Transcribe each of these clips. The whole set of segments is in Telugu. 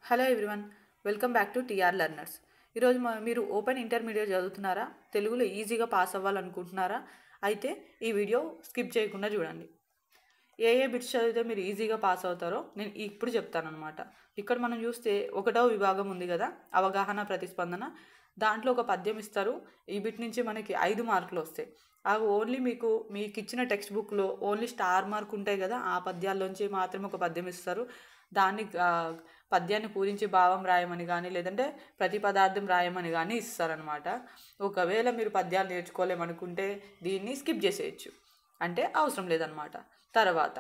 Hello everyone, welcome back to TR learners. ఈరోజు మీరు ఓపెన్ ఇంటర్మీడియట్ చదువుతున్నారా? తెలుగులో ఈజీగా పాస్ అవ్వాలనుకుంటున్నారా? అయితే ఈ వీడియో స్కిప్ చేయకుండా చూడండి. ఏ బిట్స్ చదివితే మీరు ఈజీగా పాస్ అవుతారో నేను ఇప్పుడు చెప్తానమాట. ఇక్కడ మనం చూస్తే 1వ విభాగం ఉంది కదా, అవగాహన ప్రతిస్పందన. దాంట్లో ఒక పద్యం ఇస్తారు. ఈ బిట్ నుంచి మనకి 5 మార్కులు వస్తాయి. అవి ఓన్లీ మీకు ఇచ్చిన టెక్స్ట్ బుక్లో ఓన్లీ స్టార్ మార్క్ ఉంటాయి కదా, ఆ పద్యాల్లోంచి మాత్రమే ఒక పద్యం ఇస్తారు. దాన్ని పద్యాన్ని పూరించి భావం రాయమని కానీ, లేదంటే ప్రతి పదార్థం రాయమని కానీ ఇస్తారనమాట. ఒకవేళ మీరు పద్యాలు నేర్చుకోలేమనుకుంటే దీన్ని స్కిప్ చేసేయచ్చు, అంటే అవసరం లేదనమాట. తర్వాత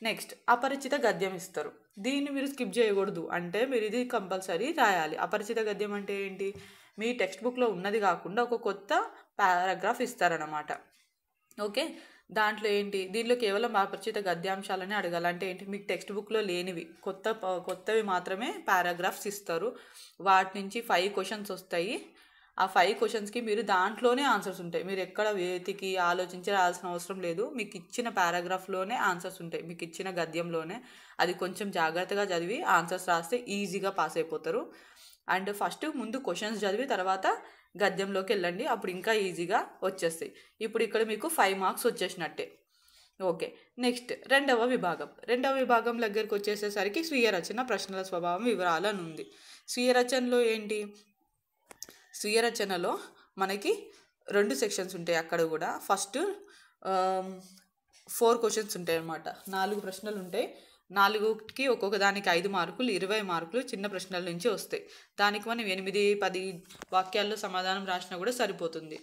నెక్స్ట్ అపరిచిత గద్యం ఇస్తారు. దీన్ని మీరు స్కిప్ చేయకూడదు, అంటే మీరు ఇది కంపల్సరీ రాయాలి. అపరిచిత గద్యం అంటే ఏంటి? మీ టెక్స్ట్ బుక్లో ఉన్నది కాకుండా ఒక కొత్త పారాగ్రాఫ్ ఇస్తారనమాట. ఓకే, దాంట్లో ఏంటి, దీనిలో కేవలం అపరిచిత గద్యాంశాలని అడగాలి. అంటే ఏంటి, మీకు టెక్స్ట్ బుక్లో లేనివి కొత్తవి మాత్రమే పారాగ్రాఫ్స్ ఇస్తారు. వాటి నుంచి 5 క్వశ్చన్స్ వస్తాయి. ఆ 5 క్వశ్చన్స్కి మీరు దాంట్లోనే ఆన్సర్స్ ఉంటాయి. మీరు ఎక్కడ వేతికి ఆలోచించి రాయాల్సిన అవసరం లేదు. మీకు ఇచ్చిన పారాగ్రాఫ్లోనే ఆన్సర్స్ ఉంటాయి, మీకు ఇచ్చిన గద్యంలోనే. అది కొంచెం జాగ్రత్తగా చదివి ఆన్సర్స్ రాస్తే ఈజీగా పాస్ అయిపోతారు. అండ్ ఫస్ట్ ముందు క్వశ్చన్స్ చదివి తర్వాత గద్యంలోకి వెళ్ళండి, అప్పుడు ఇంకా ఈజీగా వచ్చేస్తాయి. ఇప్పుడు ఇక్కడ మీకు 5 మార్క్స్ వచ్చేసినట్టే. ఓకే, నెక్స్ట్ రెండవ విభాగం దగ్గరికి వచ్చేసేసరికి స్వీయ రచన, ప్రశ్నల స్వభావం, వివరాలు అని ఉంది. స్వీయ రచనలో ఏంటి? స్వీయ రచనలో మనకి 2 సెక్షన్స్ ఉంటాయి. అక్కడ కూడా ఫస్ట్ 4 క్వశ్చన్స్ ఉంటాయి అన్నమాట. 4 ప్రశ్నలు ఉంటాయి. 4కి ఒక్కొక్క దానికి 5 మార్కులు, 20 మార్కులు చిన్న ప్రశ్నల నుంచి వస్తాయి. దానికి మనం 8-10 వాక్యాల్లో సమాధానం రాసినా కూడా సరిపోతుంది.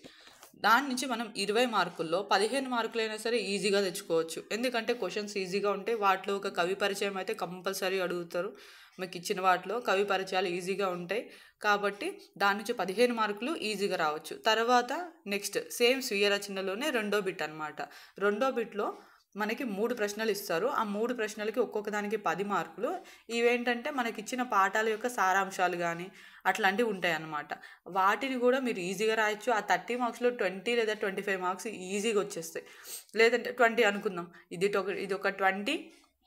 దాని నుంచి మనం 20 మార్కుల్లో 15 మార్కులైనా సరే ఈజీగా తెచ్చుకోవచ్చు. ఎందుకంటే క్వశ్చన్స్ ఈజీగా ఉంటాయి. వాటిలో ఒక కవి పరిచయం అయితే కంపల్సరీ అడుగుతారు. మీకు ఇచ్చిన వాటిలో కవి పరిచయాలు ఈజీగా ఉంటాయి కాబట్టి దాని నుంచి 15 మార్కులు ఈజీగా రావచ్చు. తర్వాత నెక్స్ట్ సేమ్ స్వీయ రచనలోనే రెండో బిట్ అనమాట. రెండో బిట్లో మనకి 3 ప్రశ్నలు ఇస్తారు. ఆ 3 ప్రశ్నలకి ఒక్కొక్క దానికి 10 మార్కులు. ఇవేంటంటే మనకి ఇచ్చిన పాఠాల యొక్క సారాంశాలు కానీ అట్లాంటివి ఉంటాయి అన్నమాట. వాటిని కూడా మీరు ఈజీగా రాయొచ్చు. ఆ 30 మార్క్స్లో 20 లేదా 25 మార్క్స్ ఈజీగా వచ్చేస్తాయి. లేదంటే 20 అనుకుందాం, ఇది ఒక 20,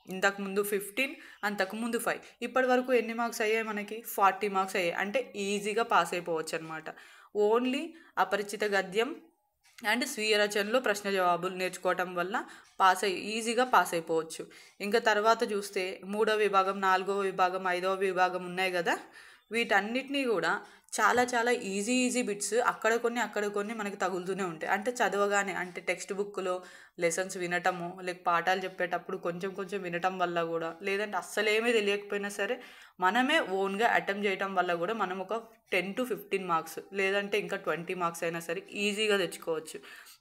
ఇంతకుముందు 15, అంతకుముందు 5. ఇప్పటి వరకు ఎన్ని మార్క్స్ అయ్యాయి? మనకి 40 మార్క్స్ అయ్యాయి. అంటే ఈజీగా పాస్ అయిపోవచ్చు అనమాట. ఓన్లీ అపరిచిత గద్యం అండ్ స్వీయ రచనలో ప్రశ్న జవాబులు నేర్చుకోవటం వల్ల ఈజీగా పాస్ అయిపోవచ్చు. ఇంకా తర్వాత చూస్తే 3వ విభాగం, 4వ విభాగం, 5వ విభాగం ఉన్నాయి కదా, వీటన్నిటినీ కూడా చాలా చాలా ఈజీ బిట్స్ అక్కడ కొన్ని మనకి తగులుతూనే ఉంటాయి. అంటే చదవగానే, అంటే టెక్స్ట్ బుక్లో లెసన్స్ వినటము, లేక పాఠాలు చెప్పేటప్పుడు కొంచెం వినటం వల్ల కూడా, లేదంటే అస్సలేమీ తెలియకపోయినా సరే మనమే ఓన్గా అటెంప్ట్ చేయటం వల్ల కూడా మనం ఒక 10-15 మార్క్స్, లేదంటే ఇంకా 20 మార్క్స్ అయినా సరే ఈజీగా తెచ్చుకోవచ్చు.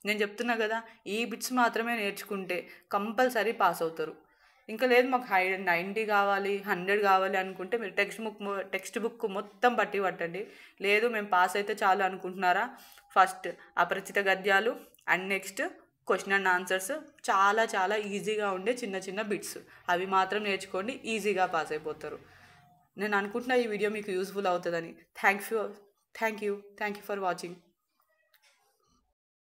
నేను చెప్తున్నా కదా, ఈ బిట్స్ మాత్రమే నేర్చుకుంటే కంపల్సరీ పాస్ అవుతారు. ఇంకా లేదు మాకు 90 కావాలి, 100 కావాలి అనుకుంటే మీరు టెక్స్ట్ బుక్ మొత్తం పట్టండి. లేదు మేము పాస్ అయితే చాలు అనుకుంటున్నారా, first అపరిచిత గద్యాలు and next question and answers, చాలా చాలా ఈజీగా ఉండే చిన్న బిట్స్, అవి మాత్రం నేర్చుకోండి, ఈజీగా పాస్ అయిపోతారు. నేను అనుకుంటున్నా ఈ వీడియో మీకు యూస్ఫుల్ అవుతుందని. Thank you for watching.